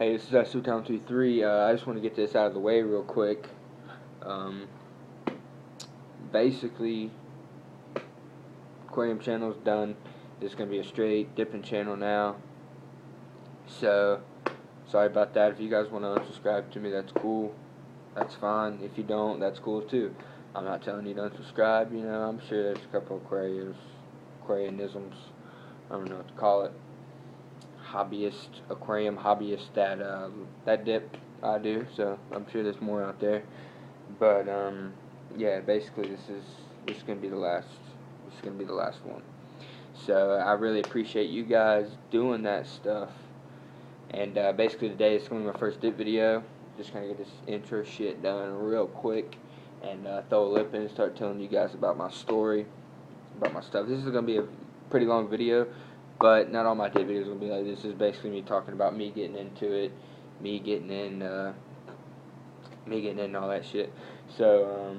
Hey, this is S2Town23. I just want to get this out of the way real quick. Basically, aquarium channel's done. This is going to be a straight dipping channel now. So, sorry about that. If you guys want to unsubscribe to me, that's cool. That's fine. If you don't, that's cool too. I'm not telling you to unsubscribe, you know. I'm sure there's a couple of aquarianisms. I don't know what to call it. Aquarium hobbyist that dip I do, so I'm sure there's more out there. But yeah, basically this is gonna be the last one. So I really appreciate you guys doing that stuff. And basically today is gonna be my first dip video. Just gonna get this intro shit done real quick and throw a lip in and start telling you guys about my story, about my stuff. This is gonna be a pretty long video. But not all my dip videos will be like this. This is basically me talking about me getting into it, me getting in all that shit. So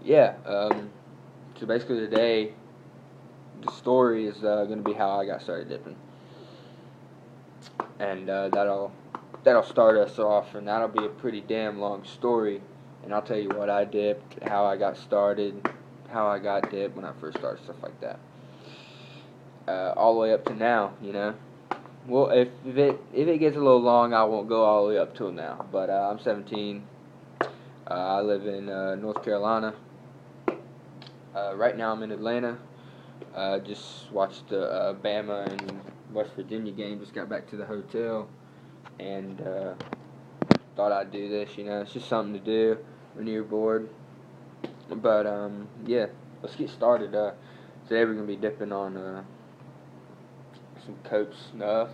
yeah. So basically today, the story is gonna be how I got started dipping, and that'll start us off, and that'll be a pretty damn long story. And I'll tell you what I dipped, how I got started, how I got dipped when I first started, stuff like that. All the way up to now, you know. Well, if it gets a little long, I won't go all the way up till now. But I'm 17. I live in North Carolina. Right now I'm in Atlanta. Just watched the Bama and West Virginia game. Just got back to the hotel and thought I'd do this. You know, it's just something to do when you're bored. But yeah, let's get started. Today we're gonna be dipping on some Copenhagen Snuff.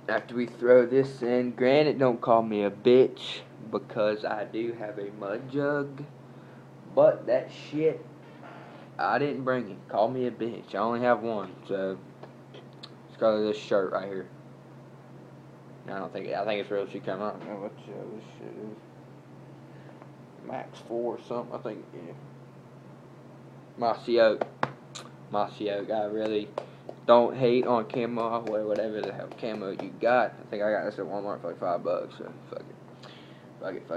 After we throw this in, granted, don't call me a bitch because I do have a mud jug, but that shit, I didn't bring it. Call me a bitch. I only have one, so it's got this shirt right here. I think it's real. She come out. I don't know what this shit is. Max 4 or something. I think, yeah. Mossy Oak. I really don't hate on camo. I'll wear whatever the hell camo you got. I think I got this at Walmart for like $5, so fuck it.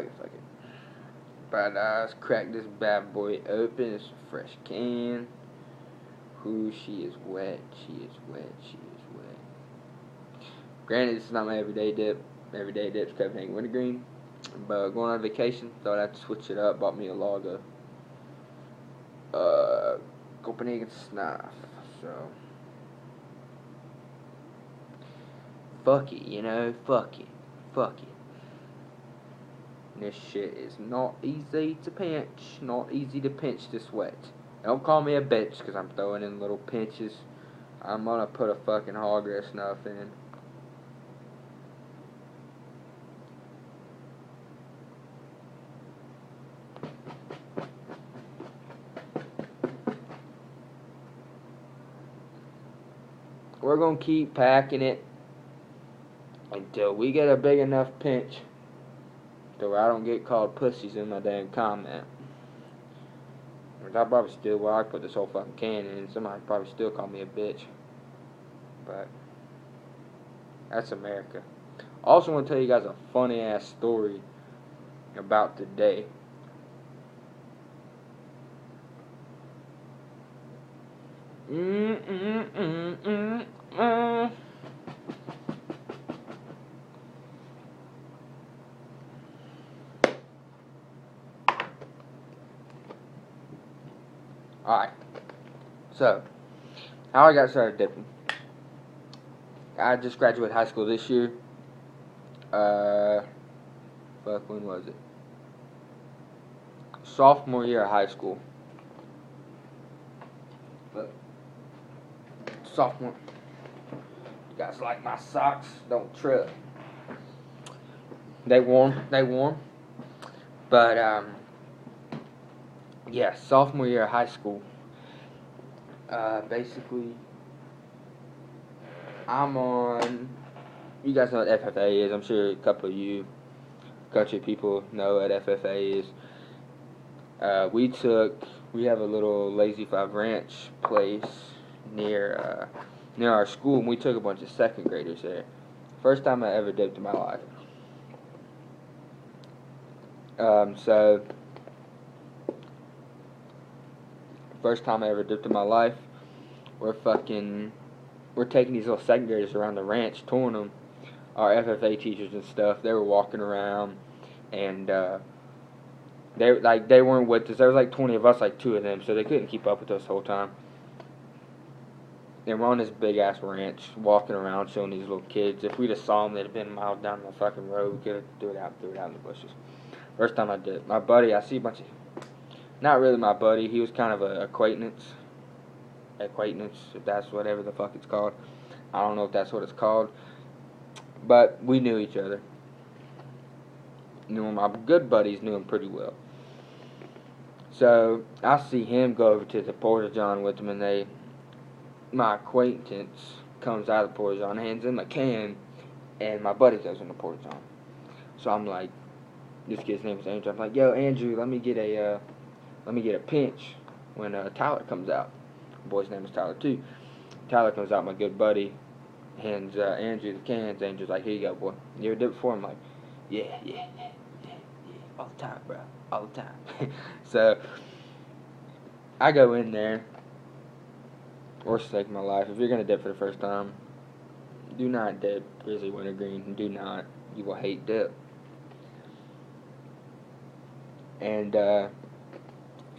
But let's crack this bad boy open. It's a fresh can. Ooh, she is wet. Granted, this is not my everyday dip. Everyday dip's Copenhagen wintergreen. But going on vacation, thought I'd switch it up. Bought me a log of Copenhagen Snuff. So fuck it, you know, fuck it. And this shit is not easy to pinch this wet. Don't call me a bitch because I'm throwing in little pinches. I'm gonna put a fucking hoggrass snuff in. We're going to keep packing it until we get a big enough pinch to where I don't get called pussies in my damn comment. Which I probably still, well, I put this whole fucking can in, somebody probably still call me a bitch. But that's America. I also want to tell you guys a funny ass story about today. Alright, so, how I got started dipping. I just graduated high school this year. When was it? Sophomore year of high school. But, sophomore. You guys like my socks? Don't trip. They warm. But, yeah, sophomore year of high school. Basically, I'm on, you guys know what FFA is. I'm sure a couple of you country people know what FFA is. We have a little Lazy 5 Ranch place near near our school, and we took a bunch of second graders there. First time I ever dipped in my life. So first time I ever dipped in my life. We're taking these little second graders around the ranch, touring them. Our FFA teachers and stuff, they were walking around, and they weren't with us. There was like 20 of us, like 2 of them, so they couldn't keep up with us the whole time. And we're on this big ass ranch, walking around, showing these little kids. If we'd have saw them, they'd have been miles down the fucking road. We could have threw it out in the bushes. First time I did. My buddy, I see a bunch of, not really my buddy. He was kind of an acquaintance, if that's whatever the fuck it's called. I don't know if that's what it's called, but we knew each other. My good buddies knew him pretty well. So I see him go over to the porta-john with him, and my acquaintance comes out of the porta-john, hands him a can, and my buddy goes in the porta-john. So I'm like, this kid's name is Andrew. I'm like, yo, Andrew, let me get a pinch when Tyler comes out. The boy's name is Tyler too. Tyler comes out, my good buddy, hands Andrew the cans. Andrew's like, here you go, boy. You ever did it before? I'm like, yeah, all the time, bro, all the time. So I go in there. Worst mistake of my life. If you're gonna dip for the first time, do not dip Grizzly Wintergreen. Do not. You will hate dip. And so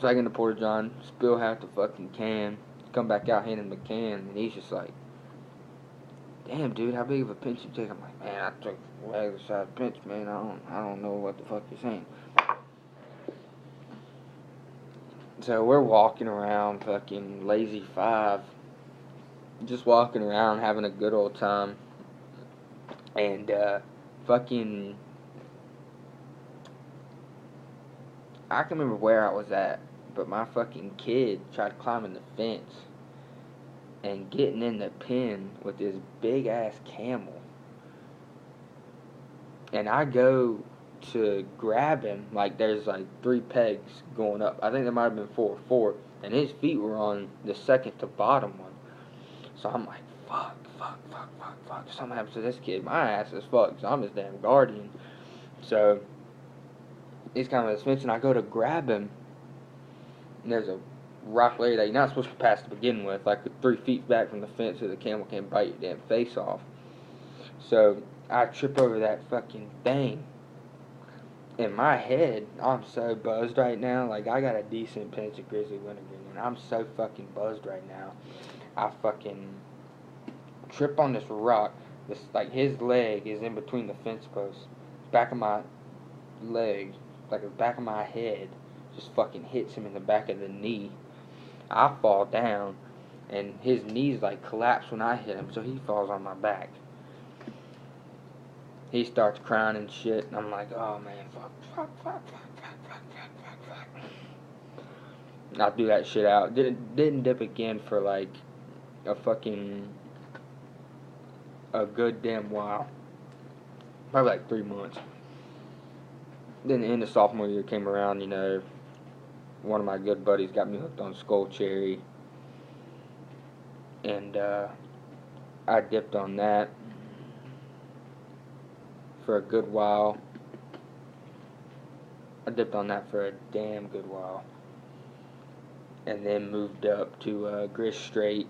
I get in the porta-john, spill half the fucking can, come back out, hand him the can, and he's just like, damn, dude, how big of a pinch you take? I'm like, man, I took a regular size pinch, man. I don't know what the fuck you're saying. So we're walking around fucking Lazy 5, just walking around having a good old time, and fucking, I can remember where I was at, but my fucking kid tried climbing the fence and getting in the pen with this big ass camel, and I go to grab him, like there's like 3 pegs going up. I think there might have been 4, and his feet were on the second to bottom one. So I'm like, fuck. If something happens to this kid, my ass is fucked. So I'm his damn guardian. So he's kind of this fence, and I go to grab him, and there's a rock layer that you're not supposed to pass to begin with, like 3 feet back from the fence, so the camel can't bite your damn face off. So I trip over that fucking thing. In my head, I'm so buzzed right now. Like, I got a decent pinch of Grizzly Wintergreen, and I'm so fucking buzzed right now. I fucking trip on this rock. Like, his leg is in between the fence posts. Back of my leg, like the back of my head, just fucking hits him in the back of the knee. I fall down, and his knees, like, collapse when I hit him, so he falls on my back. He starts crying and shit, and I'm like, oh man, fuck. I'll do that shit out. Didn't dip again for like a good damn while. Probably like 3 months. Then the end of sophomore year came around, one of my good buddies got me hooked on Skull Cherry, and I dipped on that for a good while. I dipped on that for a damn good while, and then moved up to Gris Straight,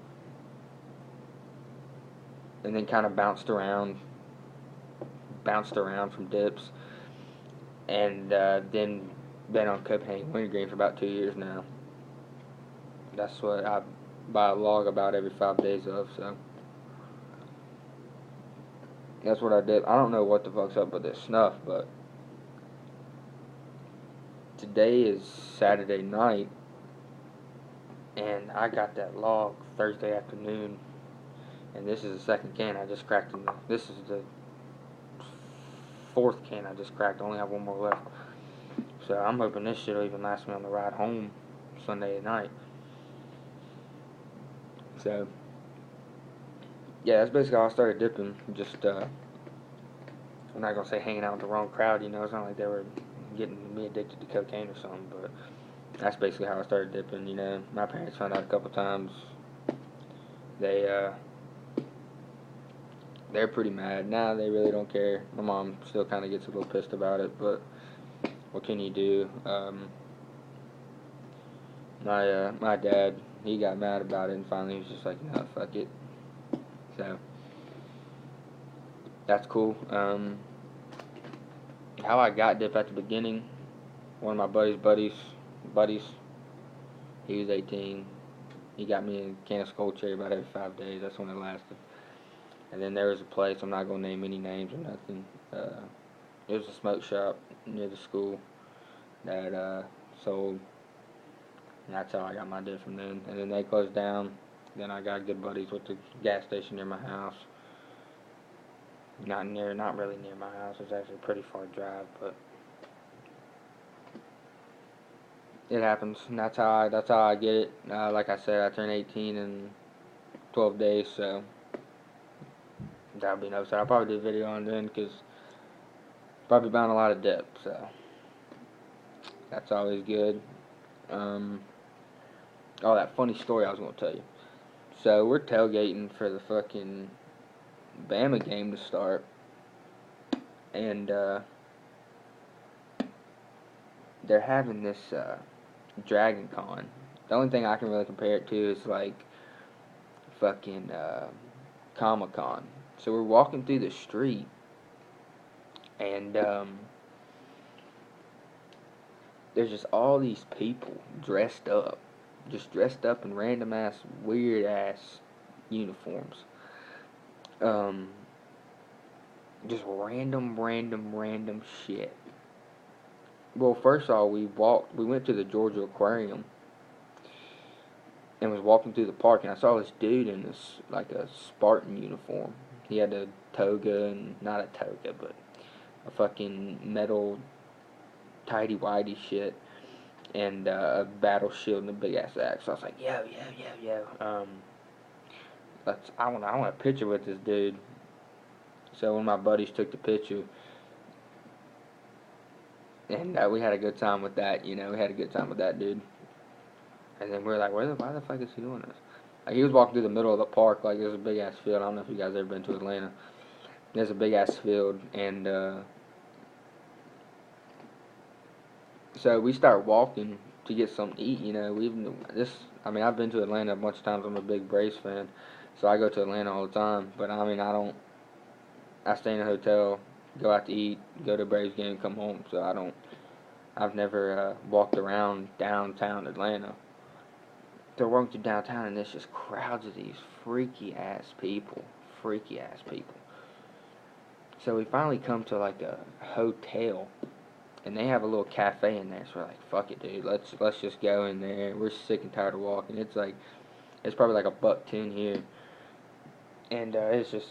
and then kind of bounced around from dips, and then been on Copenhagen Wintergreen for about 2 years now. That's what I buy a log about every 5 days of, so that's what I did. I don't know what the fuck's up with this snuff, but today is Saturday night, and I got that log Thursday afternoon, and this is the second can I just cracked. This is the 4th can I just cracked. I only have 1 more left. So I'm hoping this shit will even last me on the ride home Sunday night. So yeah, that's basically how I started dipping. Just I'm not gonna say hanging out with the wrong crowd. It's not like they were getting me addicted to cocaine or something, but that's basically how I started dipping. My parents found out a couple times. they they're pretty mad. Now they really don't care. My mom still kind of gets a little pissed about it, but what can you do? My dad, he got mad about it, and finally he was just like, no, fuck it. So that's cool. How I got dip at the beginning, one of my buddies, he was 18. He got me a can of Skull Cherry about every 5 days. That's when it lasted. And then there was a place, I'm not going to name any names or nothing. It was a smoke shop near the school that sold. And that's how I got my dip from then. And then they closed down. Then I got good buddies with the gas station near my house. Not really near my house. It was actually a pretty far drive, but it happens. And that's how I get it. Like I said, I turned 18 in 12 days, so that'll be no. So I'll probably do a video on then, because probably buying a lot of dip, so that's always good. Oh, that funny story I was going to tell you. So we're tailgating for the fucking Bama game to start, and they're having this Dragon Con. The only thing I can really compare it to is like fucking Comic Con. So we're walking through the street, and there's just all these people dressed up in random ass, weird ass uniforms. Just random shit. Well, first of all, we went to the Georgia Aquarium and was walking through the park, and I saw this dude in this, like, a Spartan uniform. He had a toga, and not a toga, but a fucking metal tighty-whitey shit, and a battle shield and a big ass axe. So I was like, yo. I want a picture with this dude. So one of my buddies took the picture, and we had a good time with that. We had a good time with that dude. And then we were like, why the fuck is he doing this? Like, he was walking through the middle of the park, like, there's a big ass field. I don't know if you guys ever been to Atlanta. There's a big ass field, and so we start walking to get something to eat. I've been to Atlanta a bunch of times. I'm a big Braves fan, so I go to Atlanta all the time. But I stay in a hotel, go out to eat, go to a Braves game, come home. So I've never walked around downtown Atlanta. They're walking through downtown, and there's just crowds of these freaky ass people. So we finally come to like a hotel, and they have a little cafe in there. So we're like, fuck it, dude, let's just go in there. We're sick and tired of walking. It's probably like $1.10 here, and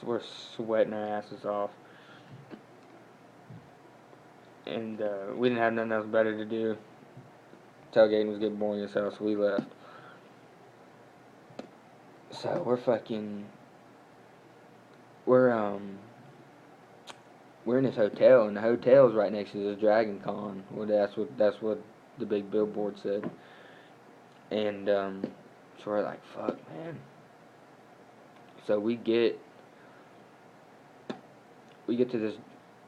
we're sweating our asses off, and we didn't have nothing else better to do. Tailgating was getting boring as hell, so we left. So we're in this hotel, and the hotel's right next to this Dragon Con. Well, that's what the big billboard said. And so we're like, fuck, man. So we get to this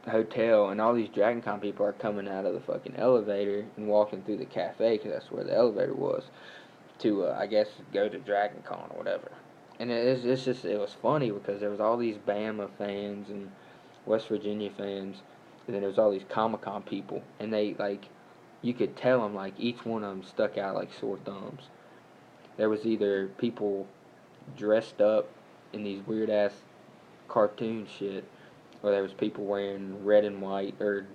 hotel, and all these Dragon Con people are coming out of the fucking elevator and walking through the cafe, because that's where the elevator was, to I guess go to Dragon Con or whatever. And it was funny because there was all these Bama fans and West Virginia fans, and then there was all these Comic Con people, and they, like, you could tell them, like, each one of them stuck out like sore thumbs. There was either people dressed up in these weird ass cartoon shit, or there was people wearing red and white or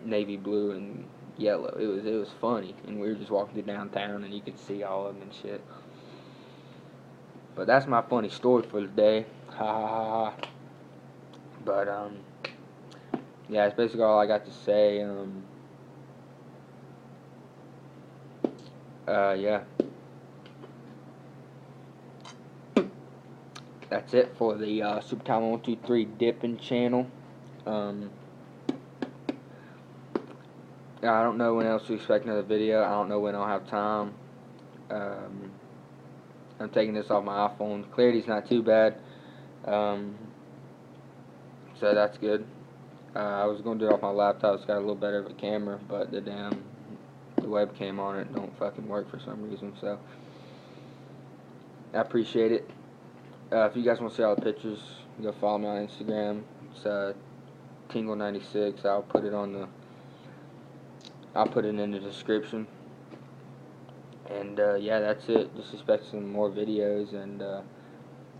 navy blue and yellow. It was funny, and we were just walking through downtown, and you could see all of them and shit. But that's my funny story for the day. Ha ha ha ha. But yeah, that's basically all I got to say. Yeah. That's it for the Super Time 123 Dipping channel. I don't know when else to expect another video. I don't know when I'll have time. I'm taking this off my iPhone. Clarity's not too bad, so that's good. I was going to do it off my laptop. It's got a little better of a camera, but the webcam on it don't fucking work for some reason, so I appreciate it. If you guys want to see all the pictures, go follow me on Instagram. It's Tingle96. I'll put it in the description. And yeah, that's it. Just expect some more videos, and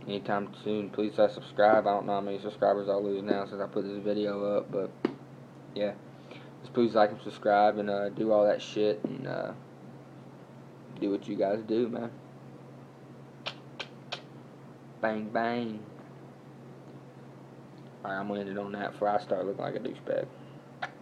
anytime soon. Please subscribe. I don't know how many subscribers I'll lose now since I put this video up, but yeah, just please like and subscribe, and do all that shit, and do what you guys do, man. Bang bang. Alright, I'm gonna end it on that before I start looking like a douchebag.